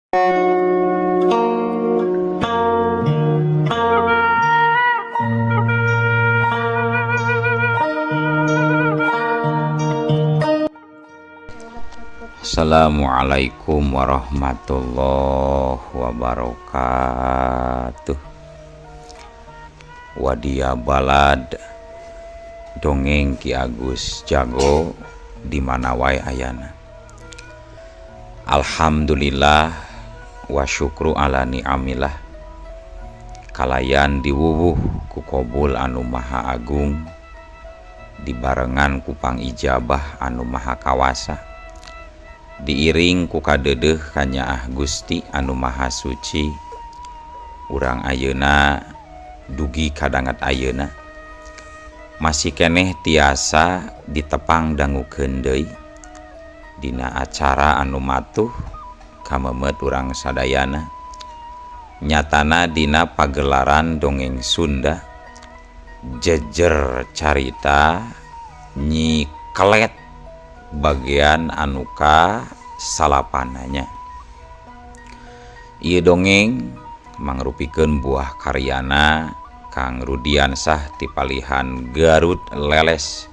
Assalamualaikum warahmatullahi wabarakatuh. Wadia balad dongeng Ki Agus Jago di mana wae ayana. Alhamdulillah wa syukru ala ni'amillah. Kalayan diwuwuh ku Qobul anu maha agung, dibarengan ku pangijabah anu maha kawasa, diiring ku kadedeh kanyaah Gusti anu maha suci. Urang ayeuna dugi kadangat ayeuna masih keneh tiasa ditepang dangukeun deui dina acara anu matuh kamemet urang sadayana, nyatana dina pagelaran dongeng Sunda jejer carita Nyi Kelet bagian anuka salapananya. Ieu dongeng mangrupikeun buah karyana Kang Rudiansah ti palihan Garut Leles.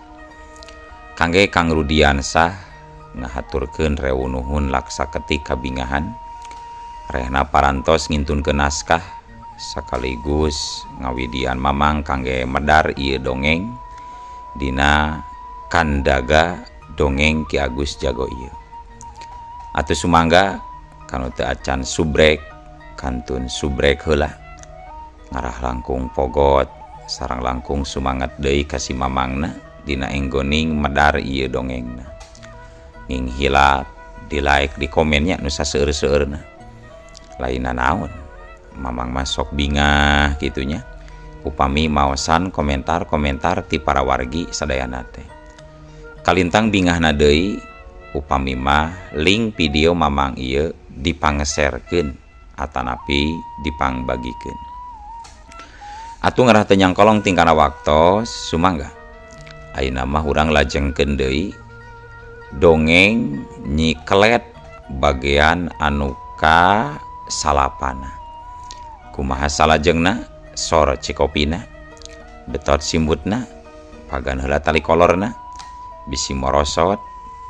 Kangge Kang Rudiansah ngahaturkeun rewu nuhun laksa ketik kabingahan, rehna parantos ngintunkeun naskah sakaligus ngawidian mamang kangge medar ieu dongeng dina kandaga dongeng Ki Agus Jago ieu. Atuh sumangga kanu teu acan subrek kantun subrek heula, ngarah langkung pogot sareng langkung sumanget deui ka si mamangna dina enggoning medar ieu dongengna. Nging hilap di like di komennya nu saseueur-seueurna. Lainna naon, mamang mah sok bingah kitunya upami maosan komentar-komentar ti para wargi sadayana teh. Kalintang bingahna deui upami mah link video mamang ieu dipangserkeun atanapi dipangbagikeun. Atuh ngarah teu nyangkolong tingkana waktos sumangga ayeuna mah urang lajengkeun deui dongeng Nyi Kelet bagian anu ka salapana. Kumaha salajengna sor cikopina, betot simbutna, pagan heula tali kolorna, bisi morosot,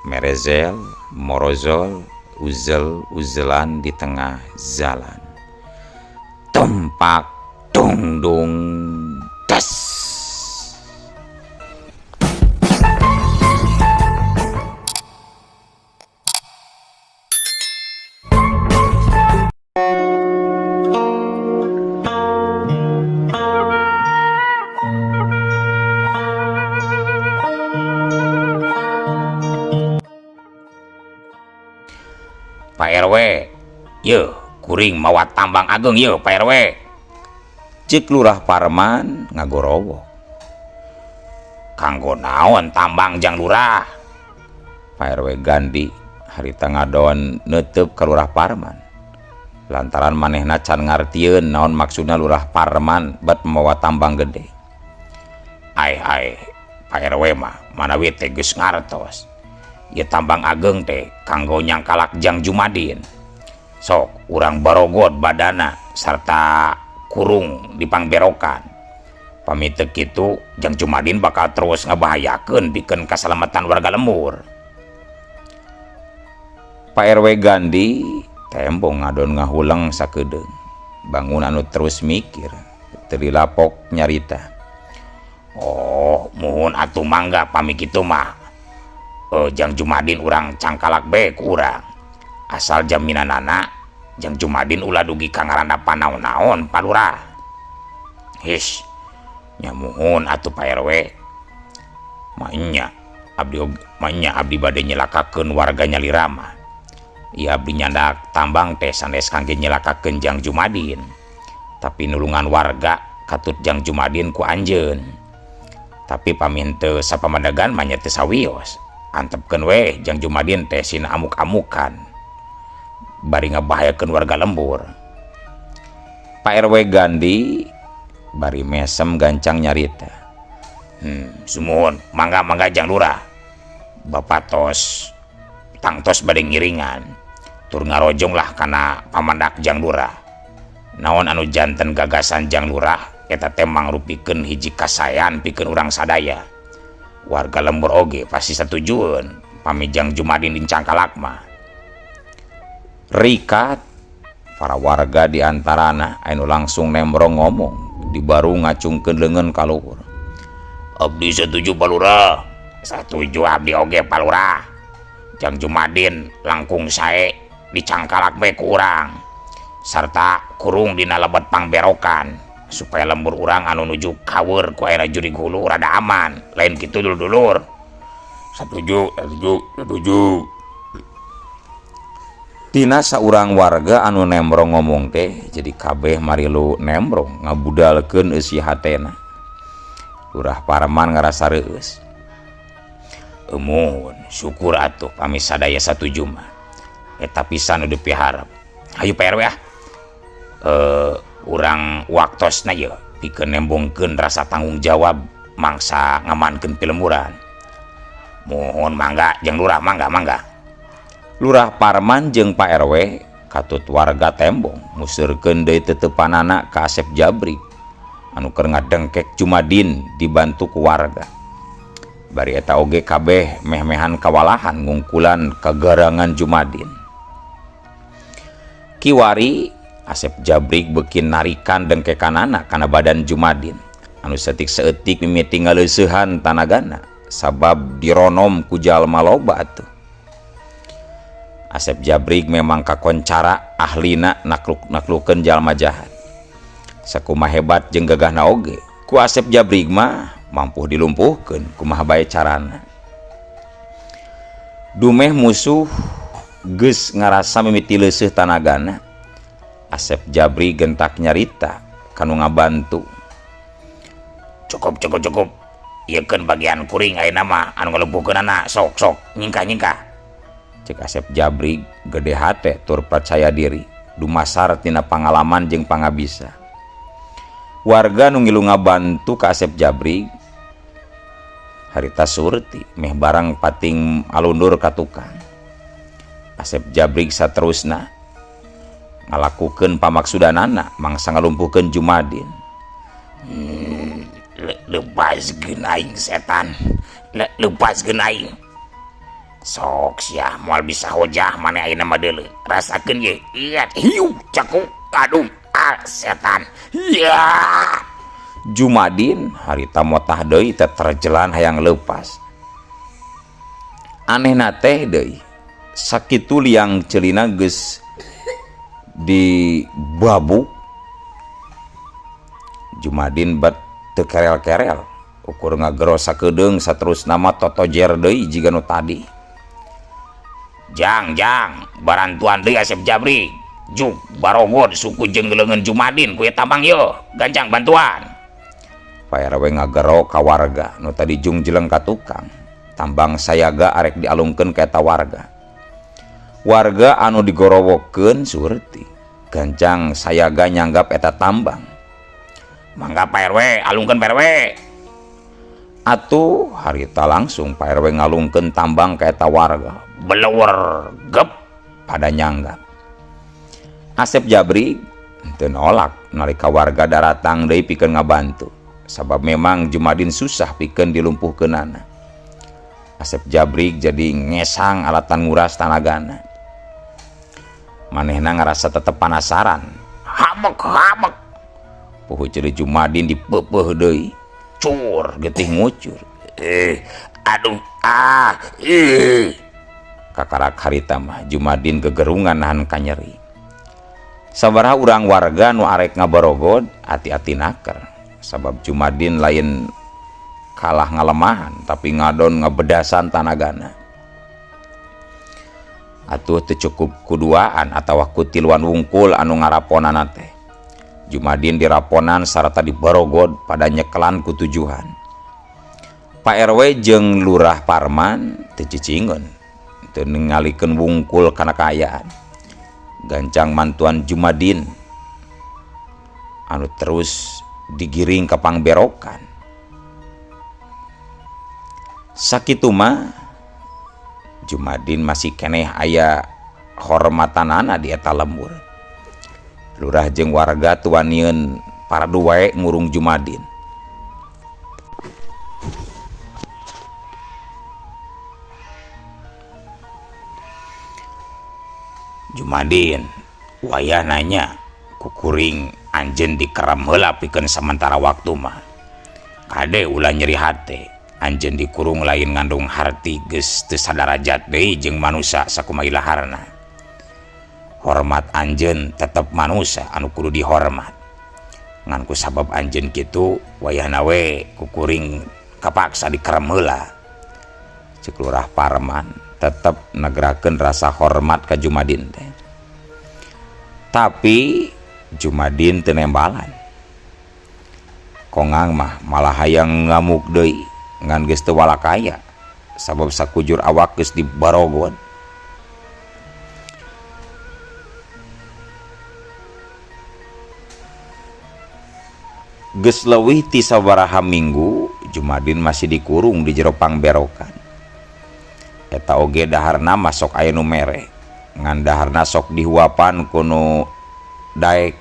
merezel, morozol, uzel-uzelan di tengah jalan. Tempak dong dong das. Pak RW, ye kuring mawa tambang ageng ye Pak RW. Cik Lurah Parman ngagorowo. Kanggo naon tambang jang lurah? Pak RW Gandi harita ngadon neuteup ka Lurah Parman. Lantaran manehna can ngartieun naon maksudna Lurah Parman bet mawa tambang gede. Ai Pak RW mah manawi teh geus ngartos. Ieu tambang ageng teh kanggo nyangkalak Jang Jumadin. Sok urang barogot badana sarta kurung dipangberokan. Pami teu kitu Jang Jumadin bakal terus ngabahayakeun pikeun kasalamatan warga lembur. Pak RW Gandi tembong ngadon ngahuleng sakedeung. Bangun anu terus mikir, teu dilapok nyarita. Oh, muhun atuh mangga pami kitu mah. Jang Jumadin urang cangkalak bae ku urang. Asal jaminanana Jang Jumadin ulah dugi ka ngarandapan naon-naon Pak Lurah. Hish, nyamuhun atuh Pak RW. Mainnya abdi bade nyelakakeun warga Nyalirama. Ieu abdi nyandak tambang teh sanes kangge nyelakakeun Jang Jumadin. Tapi nulungan warga katut Jang Jumadin ku anjeun. Tapi pamin teu sapamadagan mah nya teu sawios. Antepkeun we Jang Jumadin teh sina amuk-amukan bari ngabahayakeun warga lembur. Pak RW Gandi bari mesem gancang nyarita. Sumuhun, mangga Jang Lurah. Bapak tos tangtos bade ngiringan. tur ngarojong lah karena pamandak Jang Lurah. Naon anu janten gagasan Jang Lurah eta teh mangrupikeun hiji kasayan pikeun urang sadaya. Warga lembur oge pasti satujueun pamijang Jumadin di Cangkalak mah. Rikat para warga di antarana anu langsung nembrong ngomong di baru ngacungkeun leungeun ka luhur. Abdi setuju Pak Lurah. Satuju abdi oge Pak Lurah. Jang Jumadin langkung sae di Cangkalak bae ku urang. Sarta kurung dina lebet pangberokan supaya lembur urang anu nuju kaweur ku ayeuna jurig hulu rada aman. Lain kitu dulur-dulur. Setuju. Tina saurang warga anu nembrong ngomong teh jadi kabeh marilu nembrong ngabudalkeun eusi hatena. Lurah Parman ngarasa reueus. Emun syukur atuh pami sadaya satuju mah. Eta pisan udah piharap. Hayu Pak RW ah. Urang waktosna ye pikeun nembongkeun rasa tanggung jawab mangsa ngamankeun pilemuran. Mohon mangga Jang Lurah, mangga. Lurah Parman jeung Pak RW katut warga tembong museurkeun deui tetepanana ka Asep Jabrik anu keur ngadengkek Jumadin dibantu ku warga. Bari eta oge kabeh meh-mehan kawalahan ngungkulan kagarangan Jumadin. Kiwari Asep Jabrik beuki narikan dengkekanana kana badan Jumadin anu setik saeutik mimiti ngaleuseuhan tanagana sabab dironom ku jalma loba atuh. Asep Jabrik memang kakoncara ahlina nakluk-naklukeun jalma jahat. Sakumaha hebat jeung gagahna oge ku Asep Jabrik mah mampu dilumpuhkeun kumaha bae carana. Dumeh musuh geus ngarasa mimiti leuseuh tanagana. Asep Jabrik gentak nyarita kanu ngabantu. Cukup. Iekeun bagian kuring ayeuna mah anu ngalumpuhkeunana sok nyingka. Cek Asep Jabrik gede hate tur percaya diri dumasar tina pangalaman jeung pangabisa. Warga nu ngilu ngabantu ka Asep Jabrik harita surti meh barang pating alundur ka tukang. Asep Jabrik saterusna ngalakukeun pamaksudanana mangsa ngalumpuhkeun Jumadin. Lepaskeun aing setan. Lepaskeun aing. Sok sia moal bisa hojah maneh ayeuna mah deuleu. Rasakeun ye. Iat hiu cakuk. Aduh, setan. Ya. Jumadin harita motah deui teh terjelan hayang leupas. Anehna teh deui. Sakitu liang ceulina geus di babuk Jumadin bat teu kerel-kerel ukur ngagero sakedeung saterusna mah totojer deui jiga nu tadi. Jang barantuan deui Asep Jabrik. Juk barogod suku jeung leungeun Jumadin ku eta tambang yo gancang bantuan. Pak RW ngagero ka warga nu tadi jung jeleng ka tukang. Tambang sayaga arek dialungkeun ka eta warga. Warga anu digorowokeun surti gancang sayaga nyanggap eta tambang. Mangga Pak RW alungkeun Pak RW. Atuh harita langsung Pak RW ngalungkeun tambang ka eta warga. Beleur gep pada nyanggap. Asep Jabrik teu nolak nalika warga daratang deui pikeun ngabantu sabab memang Jumadin susah pikeun dilumpuhkeunana. Asep Jabrik jadi ngesang alatan nguras tanagana. Manehna ngarasa tetep panasaran. Habek. Puhu ceuli Jumadin dipeupeuh deui. Cur getih ngucur. Aduh. Kakarak harita mah Jumadin gegerungan nahan kanyeri. Sabaraha urang warga nu arek ngabarogod hati-hati naker. Sabab Jumadin lain kalah ngalemahan tapi ngadon ngabedasan tanagana. Atuh teu cukup kuduaan atawa kutiluan wungkul anu ngaraponana teh. Jumadin diraponan sarta dibarogod pada nyekelan ku tujuan. Pak RW jeung Lurah Parman teu cicingeun teu ningalikeun wungkul kana kaayaan. Gancang mantuan Jumadin anu terus digiring ke pangberokan. Sakitu mah Jumadin masih keneh aya hormatanana di eta lembur. Lurah jeung warga tuanieun paradu wae ngurung Jumadin. Jumadin wayah nanya ku kuring anjeun dikerem heula pikeun sementara waktu mah. Kade ulah nyeri hate, anjeun dikurung lain ngandung harti geus teu sadarajat deui jeung manusia sakumaha ilaharna. Hormat anjeun tetep manusia anu kudu dihormat. Ngan ku sabab anjeun kitu wayahna we ku kuring kapaksa dikerem heula. Ceuk Lurah Parman tetep negrakeun rasa hormat ka Jumadin teh. Tapi Jumadin teu nembalan. Kongang mah malah hayang ngamuk deui ngan geus teu walakaya sabab sakujur awak geus dibarogon. Geus leuwih ti sabaraha minggu Jumadin masih dikurung di jero pangberokan. Eta oge daharna masok aya nu mere ngan daharna sok dihuapan kuno daek.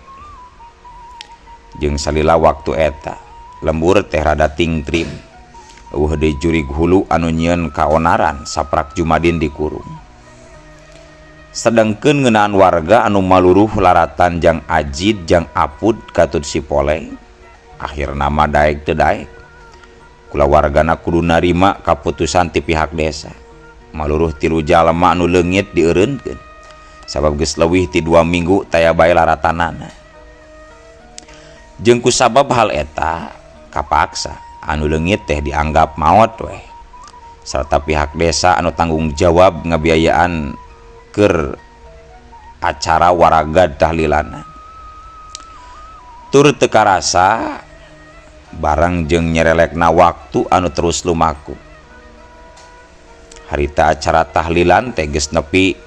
Jeung salila waktu eta lembur teh rada tingtrim eueuh deui jurig hulu anu nyieun kaonaran saprak Jumadin dikurung. Sedengkeun ngeunaan warga anu maluruh laratan jang Ajid jang Apud katut si Poleng akhirna mah daek teu daek. Kula wargana kudu narima kaputusan ti pihak desa. Maluruh 3 jalema anu leungit dieureunkeun sabab geus leuwih ti 2 minggu taya bae laratanana. Jeung ku sabab hal eta kapaksa anu leungit teh dianggap maot we sarta pihak desa anu tanggung jawab ngabiayaan keur acara waragad tahlilana. Tur teu karasa bareng jeung nyerelekna waktu anu terus lumaku. Harita acara tahlilan teh geus nepi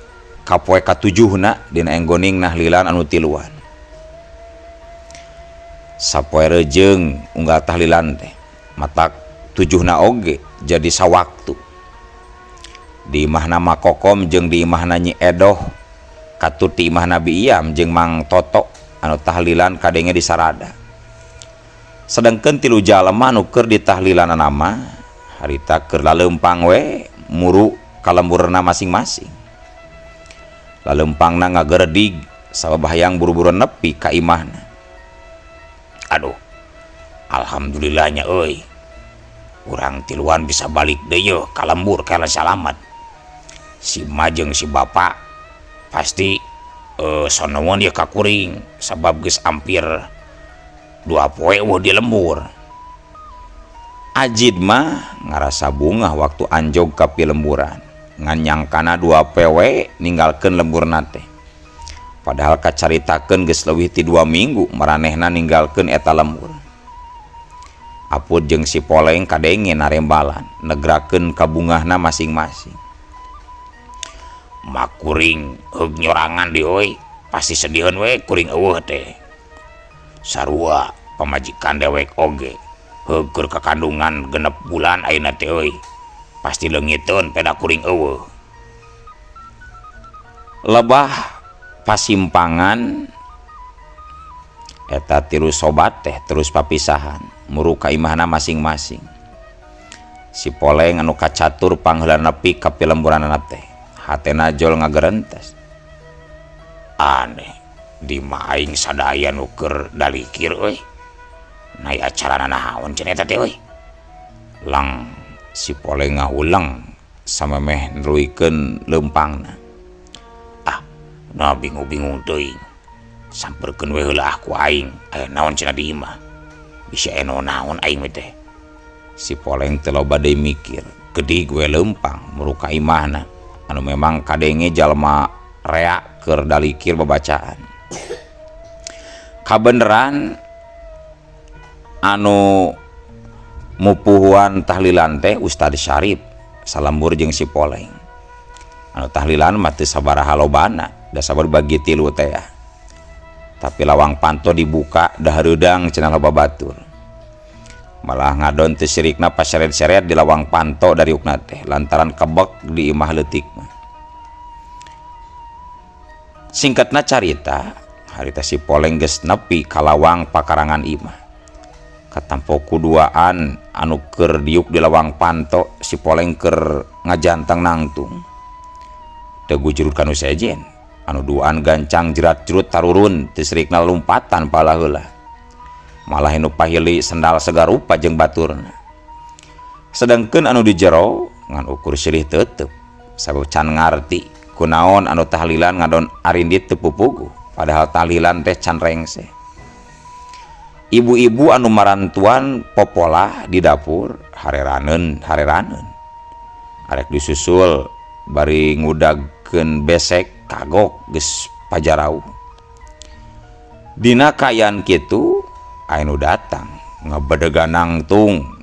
ka poe ka-7na dina enggoning nahlilan anu tiluan. Sapoe rejeung unggal tahlilan teh matak 7na oge jadi sawaktu. Di imahna Makokom jeung di imahna Nyi Edoh katut di imahna Bi Iyam jeung Mang Toto anu tahlilan kadenge di sarada. Sedengkeun 3 jalema anu keur ditahlilanana mah harita keur laleumpang we muru kalemburna masing-masing. Laleumpangna ngageredig sabab hayang buru-buru nepi ka imahna. Aduh, alhamdulillahnya euy. Urang tiluan bisa balik deui yeuh ka lembur kana salamat. Si Majeng si Bapak pasti sonoeun ieu ka kuring sabab geus ampir 2 poe eueuh di lembur. Ajid mah ngarasa bungah waktu anjog ka pilemburan ngan nyangkana 2 pewe ninggalkeun lemburna teh. Padahal kacaritakeun geus leuwih ti 2 minggu maranehna ninggalkeun eta lembur. Apud jeung si Poleng kadenge narembalan negrakeun kabungahna masing-masing. Mak kuring heug nyorangan di euy, pasti sedihun we kuring eueuh teh. Sarua pamajikan dewek oge heug keur kakandungan 6 bulan ayeuna teh euy. Pasti leungiteun peda kuring eueuh. Lebah pasimpangan eta 3 sobat teh terus papisahan muru ka imahna masing-masing. Si Poleng anu kacatur pangheula nepi ka pilemburanna teh hatena jol ngagerentes. Aneh di mah aing sadaya nu keur dalikir euy. Nai acarana naon cenah eta teh euy. Lang si Poleng ngahulang samemeh neruikeun leumpangna. Ah, nah bingung-bingung teuing. Samperkeun we heula ku aing aya naon cenah di imah. Bisa eno naon aing we teh. Si Poleng teu loba deui mikir, geudig we leumpang muruka imahna anu memang kadenge jalma rea keur dalikir babacaan. Kabeneran anu mupuhuan tahlilan teh Ustad Syarif salembur jeung si Poleng. Anu tahlilan mah teu sabaraha lobana, da sabar bagi 3 teh. Tapi lawang panto dibuka dah reudang cenah loba batur. Malah ngadon teu sirikna paseret-seret di lawang panto dari ukna teh lantaran kebek di imah leutik mah. Singkatna carita harita si Poleng geus nepi ka lawang pakarangan imah. Katampo kuduaan anu keur diuk di lawang panto, si Poleng keur ngajanteng nangtung. Teu jurut kanu sejen anu duaan gancang jerat-jerut tarurun teu sirikna lompatan pala heula. Malah anu pahili sendal segarupa jeung baturna. Sedengkeun anu di jero ngan ukur silih teuteup sabab can ngarti kunaon anu tahlilan ngadon arindit teu pupuguh, padahal tahlilan teh can rengse. Ibu-ibu anu marantuan popolah di dapur hareraneun arek disusul bari ngudagkeun besek kagok geus pajarau. Dina kaayaan kitu aya nu datang ngabedegan nangtung.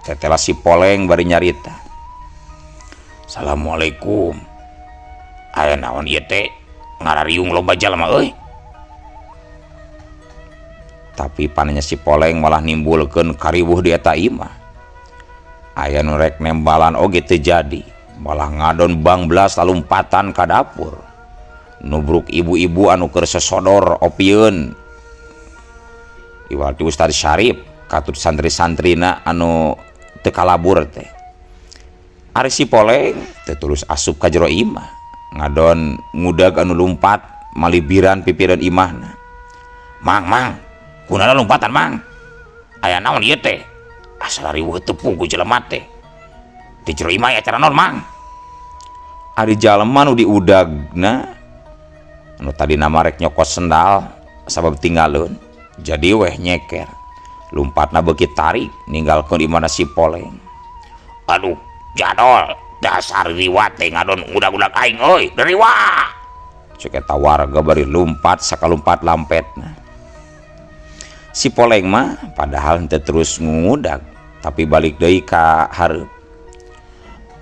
Tetela si Poleng bari nyarita, "Assalamualaikum. Aya naon ieu teh ngarariung loba jalma euy?" Tapi panenya si Poleng malah nimbulkeun kariwuh di eta imah. Aya nu rek nembalan oge teu jadi, malah ngadon bangblas lalumpatan ka dapur. Nubruk ibu-ibu anu keur sesodor opieun. Iwal ti Ustaz Syarif katut santri-santrina anu teu kalabur teh. Ari si Poleng teu tulus asup ka jero imah, ngadon ngudag anu lumpat malibiran pipireun imahna. Mang, kunaon lompatan mang? Aya naon ieu teh? Asal riweuh teu puguh jelema teh. Di jero imah acara naon mang? Ari jalema nu diudagna anu tadi nama rek nyokot sendal sabab tinggalun, jadi weh nyeker. Lumpatna beuki tarik ninggalkeun di mana si Poleng. "Aduh, jadol, dasar riwat teh ngadon udag-udag aing euy, deriwa." Ceuk eta warga bari lumpat sakalumpat lampetna. Si Poleng mah padahal henteu terus ngudag, tapi balik deui ka hareup.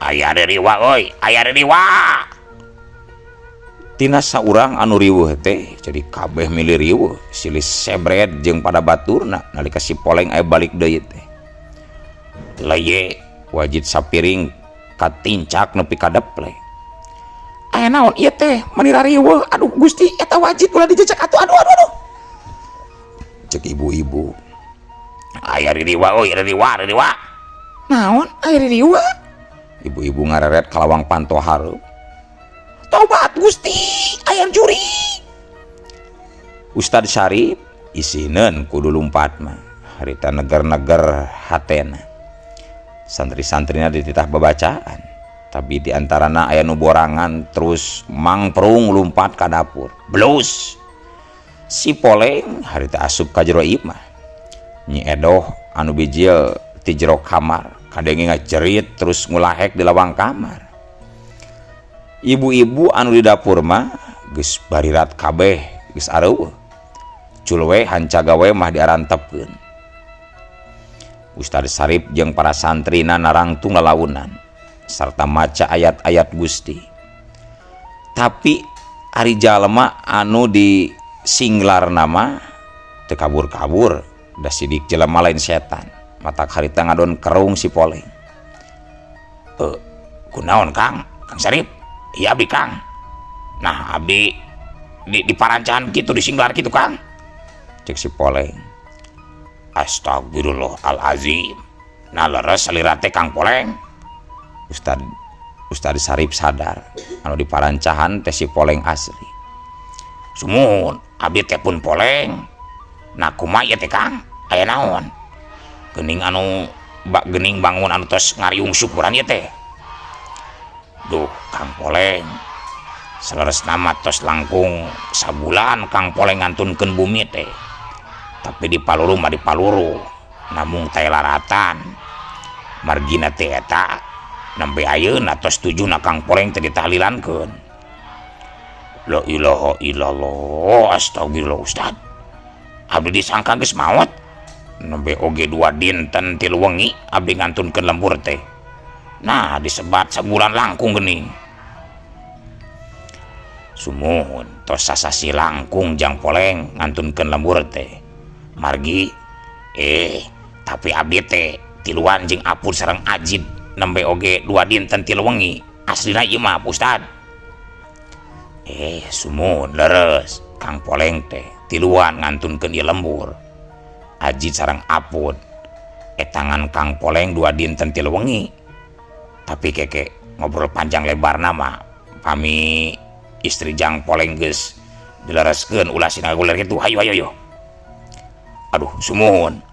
"Aya deriwa euy, aya deriwa." Tina saurang anu riweuh teh jadi kabeh milih riweuh, silih sebret jeung pada baturna nalika si Poleng aya balik deui teh. Leye wajid sapiring katincak nepi ka deplek. "Aya naon ieu teh manira riweuh? Aduh Gusti, eta wajid ulah dijejak aduh." Cek ibu-ibu. "Aya riwa euy, riwa." "Naon aya riwa?" Ibu-ibu ngareret ka lawang panto hareup. "Tobat Gusti, aya juri." Ustaz Syarif isineun kudu lumpat mah harita neger-neger hatena. Santri-santrina dititah babacaan, tapi diantarana aya nu borangan terus mangprung lumpat ka dapur. Blus. Si Poleng harita asup ka jero imah. Nyi Edoh anu bijil ti jero kamar kadenge ngacerit terus ngulahek di lawang kamar. Ibu-ibu anu di dapur mah geus barirat kabeh, geus areueuh. Culwe hancaga we mah diarantepkeun. Ustaz Syarif jeung para santrina narangtung lalaunan sarta maca ayat-ayat Gusti. Tapi ari jalema anu di singlar nama teu kabur-kabur, da sidik jelema lain setan. Matak harita ngadon kerung si Poleng. Kunaon Kang Syarif?" "Iya abdi Kang. Nah abdi di parancahan gitu, di singlar gitu Kang." Cek si Poleng. "Astagfirullahalazim. Nah leres salira teh Kang Poleng." Ustaz Syarif sadar anu di parancahan teh si Poleng asli. "Sumun abdi teh pun Poleng. Nah kumaha ieu teh Kang? Aya naon? Geuning bangun anu tos ngariung syukuran ieu teh." "Duh Kang Poleng, saleres nama tos langkung sabulan Kang Poleng ngantunkeun bumi teh. Tapi di paluru mah di paluru, namung teh laratan. Margina teh eta nembe ayeuna tos tujuna Kang Poleng teh ditahlilankeun." "La ilaha illallah, astagfirullah Ustaz. Abdi disangka geus maot. Nembe oge 2 dinten 3 wengi abdi ngantunkeun lembur teh. Nah disebat sabulan langkung geuning." "Sumuhun tos sasasi langkung Jang Poleng ngantunkeun lembur teh. Margi tapi abdi teh tiluan jeung apur sareng ajid nembe oge 2 dinten 3 wengi. Aslina ieu mah Ustaz." Sumun leres Kang Poleng teh tiluan ngantunkeun ieu lembur. Ajid sareng Apud tangan Kang Poleng 2 dinten 3 wengi. Tapi keke ngobrol panjang lebar nama pami istri Jang Poleng geus dilereskeun ulah sina guler kitu. Hayu. Aduh sumun.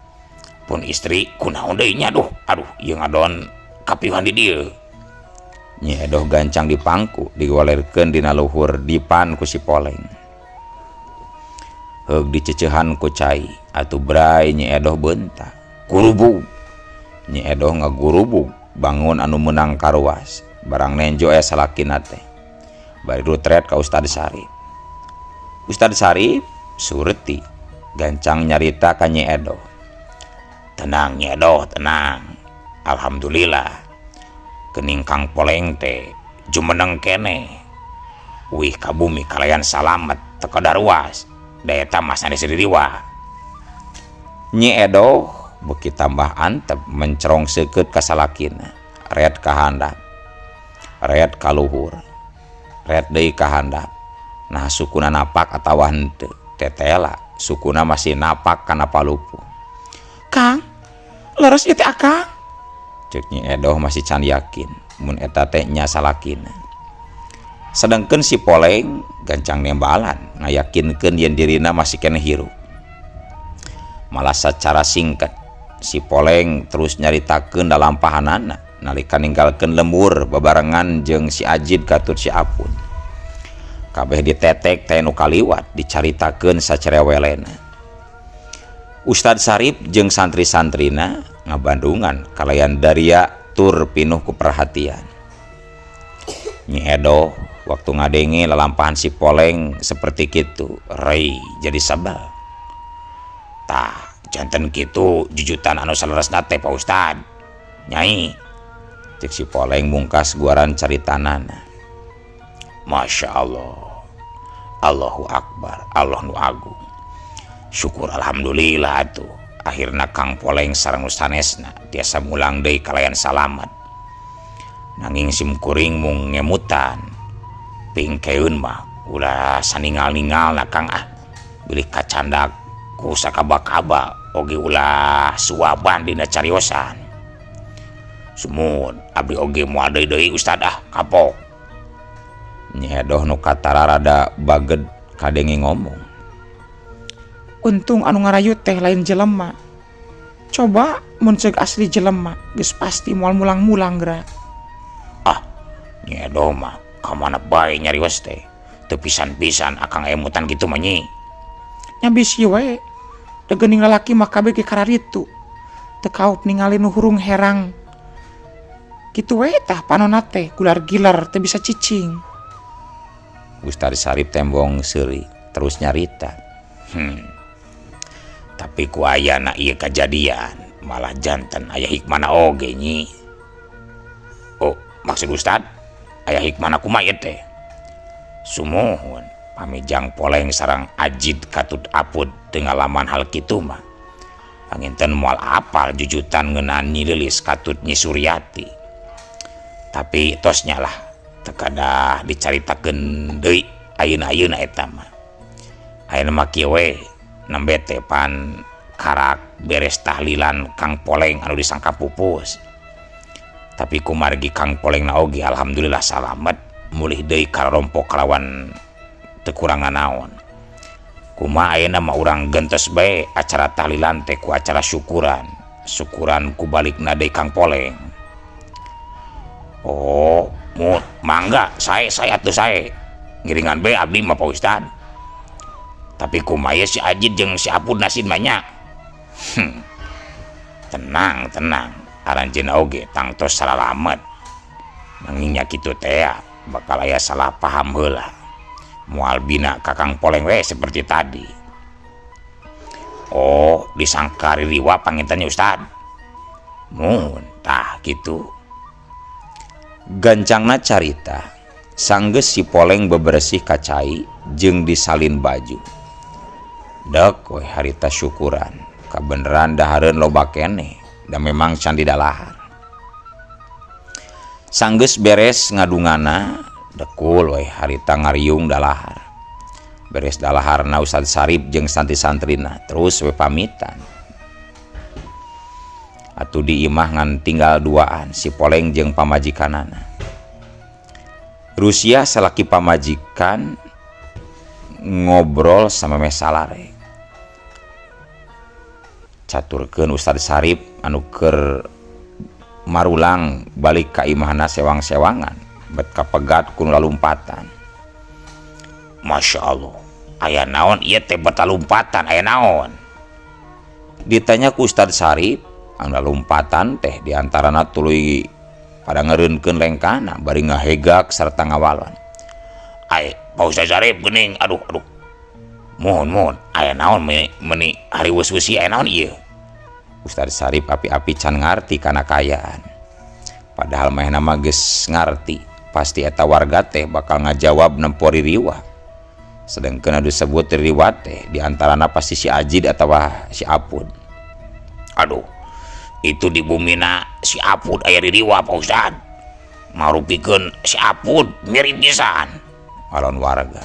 Pun istri kunaon deui nya aduh ieu ngadon kapiuhan di dieu. Nyi Edoh gancang dipangku digolerkeun dina luhur dipan ku si Poleng. Heug dicecehan ku cai atuh bray Nyi Edoh beuntak. Gurubug. Nyi Edoh ngagurubug bangun anu menang karuas. Barang nenjo salakina teh. Bari rutret ka Ustad Sarip. Ustad Sarip sureti gancang nyarita ka Nyi Edoh. Tenang Nyi Edoh, tenang. Alhamdulillah. Kening Kang Poleng teh jumeneng kene. Wih ka bumi kalayan salamet teu kadaruas. Da eta masana sadiriwa. Nyi Edoh beuki tambah antep mencerong seukeut ka salakina. Red ka handap. Red ka luhur. Red deui ka handap. Nah sukuna napak atawa henteu. Tetela sukuna masih napak kana palupu. Kang, leres ieu teh Akang. Ceuk Nyi Edoh masih can yakin mun eta teh nya salakina. Sedengkeun si Poleng gancang nembalan ngayakinkeun yen dirina masih kene hirup. Malah secara singkat si Poleng terus nyaritakeun dalampahanana nalika ninggalkeun lembur babarengan jeung si Ajid katut si Apud. Kabeh ditetek teh nu kaliwat dicaritakeun sacerewelena. Ustad Sarip jeung santri-santrina ngabandungan kalayan daria tur pinuh ku perhatian. Nyi Edoh waktu ngadenge lalampahan si Poleng seperti kitu rei jadi sabal. Tah janten kitu jujutan anu saleresna teh Pak Ustad. Nyai cek si Poleng mungkas guaran caritanana. Masya Allah. Allahu Akbar, Allah nu agung. Syukur alhamdulillah atuh. Akhirna Kang Poleng sareng sanesna tiasa mulang deui kalayan salamet. Nanging simkuring mung ngemutan. Pingkeun mah ulah saningal-ningal na Kang bilih kacandak ku sakaba-kaba oge ulah suaban dina cariosan. Sumun abdi oge moal deui Ustad kapok. Nyi Edoh nu katara rada baged kadenge ngomong. Untung anu ngarayut teh lain jelema. Coba mun ceuk asli jelema geus pasti moal mulang-mulang geura. Nyi Edoh mah kamana bae nyarios teh. Teu pisan-pisan Akang emutan kitu mah Nyi. Nya bisi we. Da geuning lalaki mah kabeh ge kararitu. Teu kaup ningali nu hurung herang. Kitu we tah panonna teh gular-gilar teu bisa cicing. Ustad Sarip tembong seuri terus nyarita. Tapi ku ayana ieu kajadian malah janten aya hikmana oge Nyi. Oh, maksud Ustad aya hikmana kumaha teh? Sumuhun pami Jang Poleng sareng Ajid katut Apud teu ngalaman hal kitu mah. Panginten moal apal jujutan ngeunaan Nyi Lilis katut Nyi Suryati. Tapi tosnya lah teu kada dicaritakeun deui ayeuna-ayeuna eta mah. Ayeuna mah kieu we nembe teh pan karak beres tahlilan Kang Poleng anu disangka pupus. Tapi kumargi Kang Poleng na oge alhamdulillah salamet mulih deui kararompok kalawan teu kurangan naon. Kumaha ayeuna mah urang gentes bae acara tahlilan teh ku acara syukuran ku balikna deui Kang Poleng. Oh, mangga sae atuh sae. Ngiringan bae abdi mah Pak Ustad. Tapi kumaha si Ajid jeung si Apud nasin banyak. Tenang. Aranjeun oge tangtos salalamet. Nanging nya kitu teh bakal aya salah paham heula. Moal bina ka Kang Poleng we seperti tadi. Oh, disangka ririwa pangintennya Ustad. Mun tah kitu. Gancangna carita sanggeus si Poleng bebersih kacai jeung disalin baju. Dek we harita syukuran kabeneran dahareun loba keneh da memang can didalahar. Sanggeus beres ngadungana dekul we harita ngariung dalahar. Beres dalaharna Ustad Sarip jeung santri-santrina terus we pamitan. Atuh di imah ngan tinggal duaan si Poleng jeung pamajikanana. Rusia salaki pamajikan ngobrol sama mesalare. Caturkeun Ustad Sarip anu keur marulang balik ka imahna sewang-sewangan bet kapegat ku lalumpatan. Masya Allah, aya naon ieu teh beta lompatan, aya naon? Ditanya ku Ustad Sarip, anu lompatan teh diantarana tuluy pada ngereunkeun lengkana bari ngahegak sarta ngawalon. Ai, Pak Ustad Sarip geuning, aduh. Mohon, aya naon meuni hari wus-wusi aya naon ieu? Ustad Sarip api-api can ngarti kana kayaan. Padahal mah nama geus ngarti, pasti eta warga teh bakal ngajawab nempo ririwah. Sedangkan adu sebut riwat teh diantarana pasti si Ajid atau si Apud. Aduh, itu di bumina si Apud aya ririwah Pak Ustad. Marupikeun si Apud mirip pisan. Alon warga.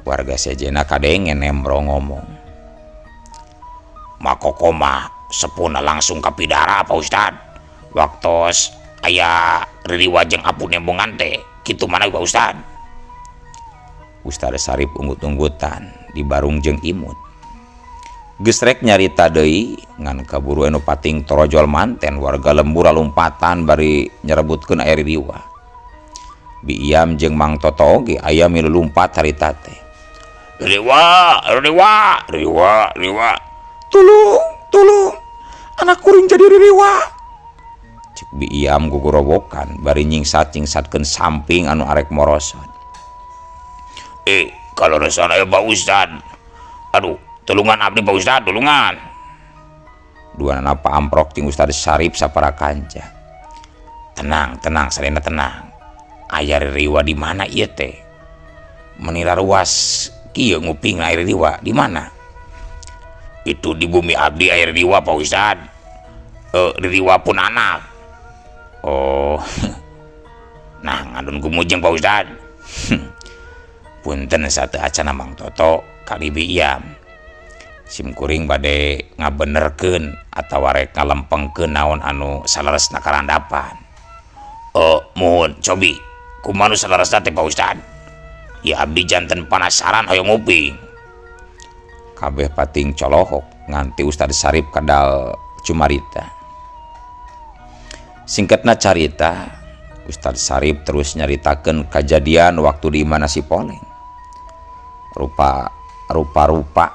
Warga sejena kadengen nembro ngomong. Makoko mah sepuna langsung ka pidara Pak Ustad. Waktos aya ririwah jeung Apud nembongan teh kitu mana Pak Ustad. Ustad Sarip unggut-unggutan di barung jeung imut. Geus rek nyarita deui ngan kaburu anu pating torojol manten warga lembur lompatan bari nyerebutkeun aya ririwah. Bi Iam jeung Mang Toto oge aya milu lumpat harita teh. Ririwah. Tulung. Anak kuring jadi ririwah. Cik Bi Iam gugorowokan bari nyingsat-nyingsatkeun samping anu arek morosot. Kalau resana ya Pak Ustad. Aduh, tulungan abdi Pak Ustad, tulungan. Duana Pak Amprok jeung Ustad Sarip sapara kanca. Tenang, salena tenang. Aya ririwah di mana ieu teh? Menira ruas kieu nguping aya ririwah di mana? Itu di bumi abdi aya ririwah Pak Ustad. Ririwah pun anak. Oh. Nah, ngadon kumujeng Pak Ustad. Punten satu acana Mang Toto kali Bi Iam. Sim kuring bade ngabenerkeun atawa rek ngalempengkeun naon anu salaresna karandapan. Mohon cobi kumaha salaresna teh Pak Ustad. Ya abdi janten panasaran hoyong nguping. Kabeh pating colohok nganti Ustad Sarip kadal cumarita. Singkatna carita, Ustad Sarip terus nyaritakeun kejadian waktu di mana si Poleng. Rupa-rupa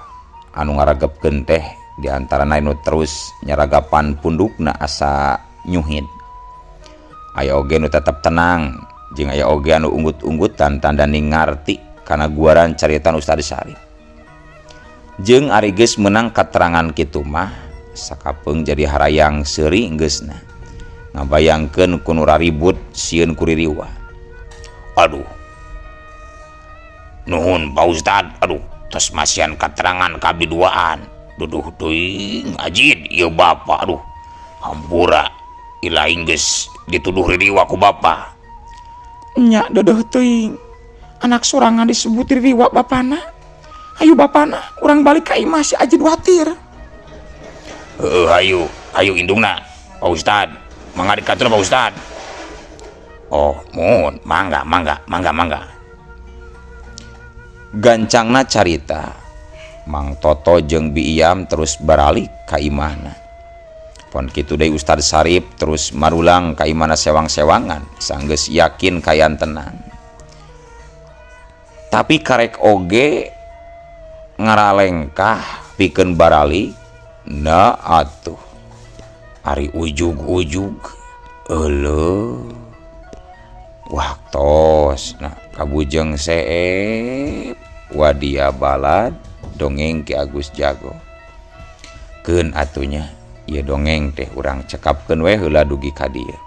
anu ngaragepkeun teh diantarana anu terus nyaragapan pundukna asa nyuhid. Aya oge nu tetep tenang jeung aya oge anu unggut-unggutan tanda ngarti kana guaran caritan Ustad Sarip. Jeung ari geus meunang katerangan kitu mah sakapeung jadi harayang seuri geusna. Ngabayangkeun ku nu raribut sieun ku ririwah. Aduh. Nuhun Pak Ustad, aduh, tos masian katerangan kabdi duaan. Duduh teuing Ajid, ieu Bapak, aduh. Hampura, ilaing geus dituduh ririwah ku Bapak. Nya duduh teuing. Anak sorangan disebut ririwah bapana. Ayo bapana, urang balik ka imah si Ajid watir. Ayo indungna, Pak Ustad. Mangga dikatur Pak Ustad. Oh, mohon, mangga. Gancangna carita, Mang Toto jeung Bi Iam terus baralik ka imahna. Pon kitu deui Ustad Sarip terus marulang ka imahna sewang-sewangan sanggeus yakin kayan tenang. Tapi karek oge ngaralengkah pikeun baralik. Na atuh ari ujug-ujug euleul. Wah tos, nah kabujeng seep wadia balad dongeng Ki Agus Jago. Keun atunya, ieu dongeng teh urang cekapkeun we heula dugi ka dieu.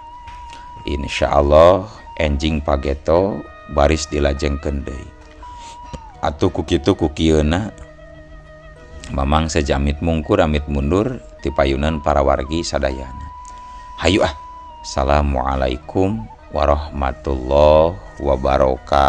Insyaallah enjing pageto baris dilajengkeun deui. Atuh ku kitu ku kieuna mamang sejamit mungkur amit mundur ti payunan para wargi sadayana. Hayu ah. Assalamualaikum warahmatullahi wabarakatuh.